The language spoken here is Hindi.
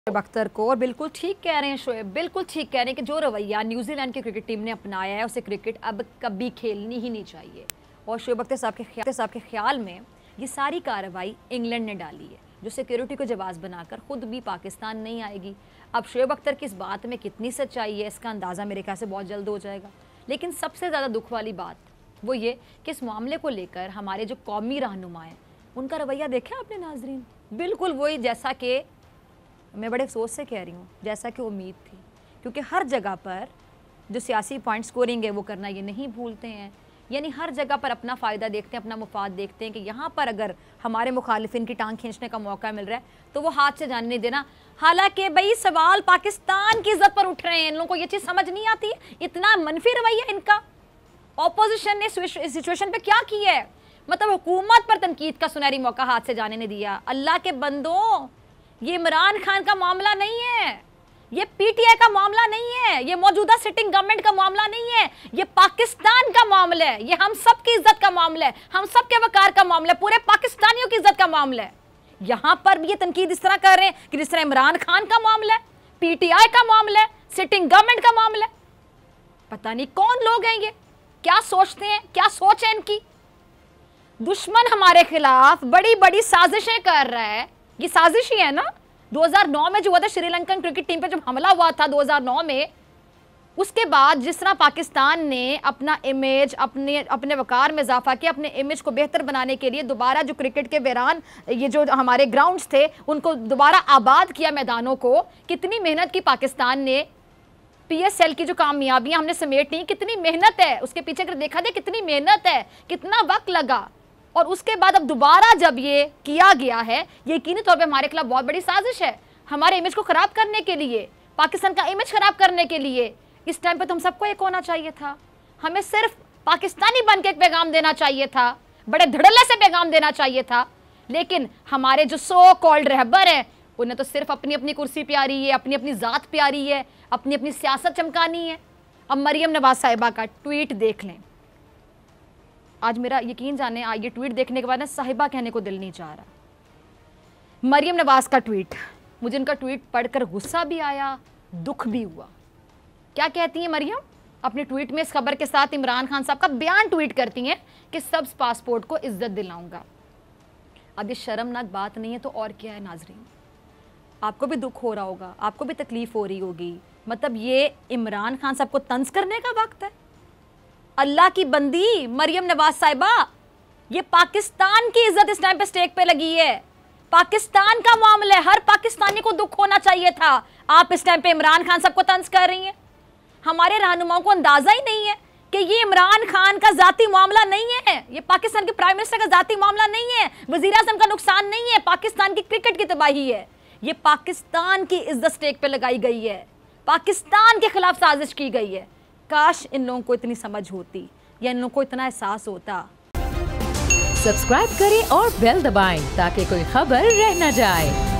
शोएब अख्तर को। और बिल्कुल ठीक कह रहे हैं शोएब, बिल्कुल ठीक कह रहे हैं कि जो रवैया न्यूजीलैंड की क्रिकेट टीम ने अपनाया है उसे क्रिकेट अब कभी खेलनी ही नहीं चाहिए। और शोएब अख्तर साहब के ख्याल में ये सारी कार्रवाई इंग्लैंड ने डाली है, जो सिक्योरिटी को जवाब बनाकर खुद भी पाकिस्तान नहीं आएगी। अब शोएब अख्तर की इस बात में कितनी सच्चाई है इसका अंदाज़ा मेरे ख्याल से बहुत जल्द हो जाएगा। लेकिन सबसे ज़्यादा दुख वाली बात वो ये कि इस मामले को लेकर हमारे जो कौमी रहनुमा हैं उनका रवैया देखा आपने नाजरीन, बिल्कुल वही जैसा कि मैं बड़े अफसोस से कह रही हूँ, जैसा कि उम्मीद थी। क्योंकि हर जगह पर जो सियासी पॉइंट स्कोरिंग है वो करना ये नहीं भूलते हैं, यानी हर जगह पर अपना फ़ायदा देखते हैं, अपना मुफाद देखते हैं कि यहाँ पर अगर हमारे मुखालिफिन की टांग खींचने का मौका मिल रहा है तो वो हाथ से जाने नहीं देना। हालांकि भाई सवाल पाकिस्तान की इज्जत पर उठ रहे हैं, इन लोगों को ये चीज़ समझ नहीं आती, इतना मनफी रवैया इनका। ऑपोजिशन ने इस सिचुएशन पर क्या किया है, मतलब हुकूमत पर तनकीद का सुनहरी मौका हाथ से जाने नहीं दिया। अल्लाह के बंदों, ये इमरान खान का मामला नहीं है, ये पीटीआई का मामला नहीं है, ये मौजूदा सिटिंग गवर्नमेंट का मामला नहीं है, ये पाकिस्तान का मामला है, ये हम सब की इज्जत का मामला है, हम सब के वकार का मामला है, पूरे पाकिस्तानियों की इज्जत का मामला है। यहां पर भी ये तनकीद इस तरह कर रहे हैं कि जिस तरह इमरान खान का मामला है, पीटीआई का मामला है, सिटिंग गवर्नमेंट का मामला है। पता नहीं कौन लोग हैं ये, क्या सोचते हैं, क्या सोच है इनकी। दुश्मन हमारे खिलाफ बड़ी बड़ी साजिशें कर रहा है, ये साजिश ही है ना। 2009 में जो हुआ था श्रीलंकन क्रिकेट टीम पे जब हमला हुआ था 2009 में, उसके बाद जिस तरह पाकिस्तान ने अपना इमेज, अपने वकार में इजाफा किया, अपने इमेज को बेहतर बनाने के लिए दोबारा जो क्रिकेट के वीरान ये जो हमारे ग्राउंड्स थे उनको दोबारा आबाद किया, मैदानों को। कितनी मेहनत की पाकिस्तान ने, पीएसएल की जो कामयाबियां हमने समेटी, कितनी मेहनत है उसके पीछे, अगर देखा जाए कितनी मेहनत है, कितना वक्त लगा। और उसके बाद अब दोबारा जब ये किया गया है, यकीनी तौर पे हमारे खिलाफ बहुत बड़ी साजिश है, हमारे इमेज को खराब करने के लिए, पाकिस्तान का इमेज खराब करने के लिए। इस टाइम पे तो हम सबको एक होना चाहिए था, हमें सिर्फ पाकिस्तानी बन के एक पैगाम देना चाहिए था, बड़े धड़ल्ले से पैगाम देना चाहिए था। लेकिन हमारे जो सो कॉल्ड रहबर हैं उन्हें तो सिर्फ अपनी अपनी कुर्सी प्यारी है, अपनी अपनी ज़ात प्यारी है, अपनी अपनी सियासत चमकानी है। अब मरियम नवाज साहिबा का ट्वीट देख लें, आज मेरा यकीन जाने ये ट्वीट देखने के बाद ना साहिबा कहने को दिल नहीं चाह रहा। मरियम नवाज का ट्वीट, मुझे उनका ट्वीट पढ़कर गुस्सा भी आया, दुख भी हुआ। क्या कहती हैं मरियम अपने ट्वीट में? इस खबर के साथ इमरान खान साहब का बयान ट्वीट करती हैं कि सब्ज पासपोर्ट को इज्जत दिलाऊंगा। अब ये शर्मनाक बात नहीं है तो और क्या है नाजरीन? आपको भी दुख हो रहा होगा, आपको भी तकलीफ हो रही होगी। मतलब ये इमरान खान साहब को तंज करने का वक्त है। अल्लाह की बंदी मरियम नवाज साहिबा, ये पाकिस्तान की इज्जत इस टाइम पे स्टेक पे लगी है, पाकिस्तान का मामला है, हर पाकिस्तानी को दुख होना चाहिए था। आप इस टाइम पे इमरान खान साहब को तंज कर रही हैं। हमारे रहनुमाओं को अंदाजा ही नहीं है कि ये इमरान खान का जाती मामला नहीं है, ये पाकिस्तान के प्राइम मिनिस्टर का जाती मामला नहीं है, वजीर आज़म का नुकसान नहीं है, पाकिस्तान की क्रिकेट की तबाही है। ये पाकिस्तान की इज्जत स्टेक पे लगाई गई है, पाकिस्तान के खिलाफ साजिश की गई है। काश इन लोगों को इतनी समझ होती या इन लोगों को इतना एहसास होता। सब्सक्राइब करें और बेल दबाएं ताकि कोई खबर रह न जाए।